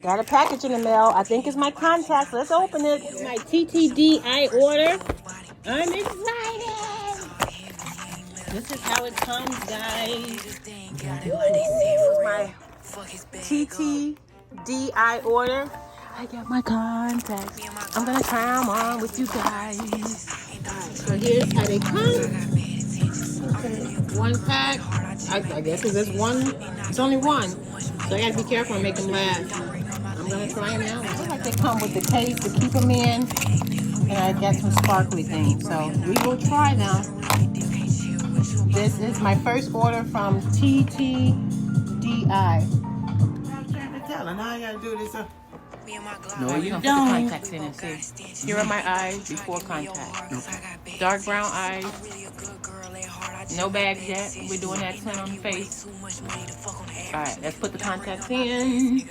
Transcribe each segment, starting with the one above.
Got a package in the mail. I think it's my contacts. Let's open it. It's my TTDEYE order. I'm excited. This is how it comes, guys. My TTDEYE order. I got my contacts. I'm gonna try them on with you guys. So here's how they come. Okay. One pack. I guess it's just one. It's only one. So I gotta be careful and make them last. I'm gonna try them out. I feel like they come with the case to keep them in. And I got some sparkly things. So we will try them. This is my first order from TTDEYE. Tell her, now I gotta do this. No, you don't. Put the contacts in and see. Here are my eyes before contact. Okay. Dark brown eyes. No bags yet. We're doing that 10 on the face. All right, let's put the contacts in.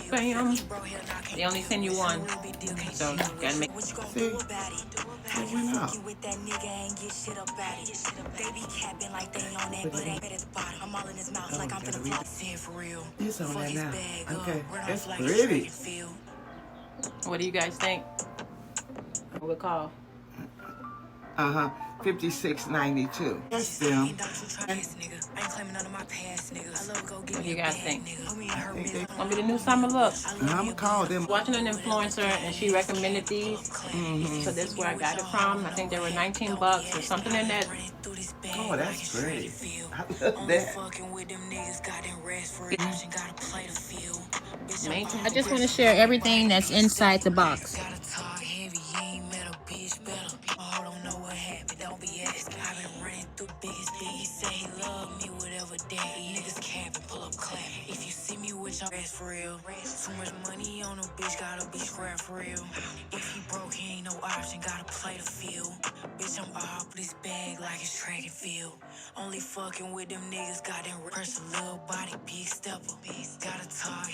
Bam. They only send you one, so you gotta make. See? It went out. It's on there now. Okay, that's pretty. What do you guys think? What we call? 56.92. That's them. What do you guys think? Gonna be the new summer look. I'm gonna call them. Watching an influencer and she recommended these. So this is where I got it from. I think they were 19 bucks or something in that. Oh, that's pretty. I love that. I just want to share everything that's inside the box. If you see me with your ass for real, too much money on a bitch, gotta be scrap for real. If he broke, he ain't no option, gotta play the field. Bitch, I'm all this bag like it's track and field. Only fucking with them niggas, got them press a little body, big stepper. Gotta talk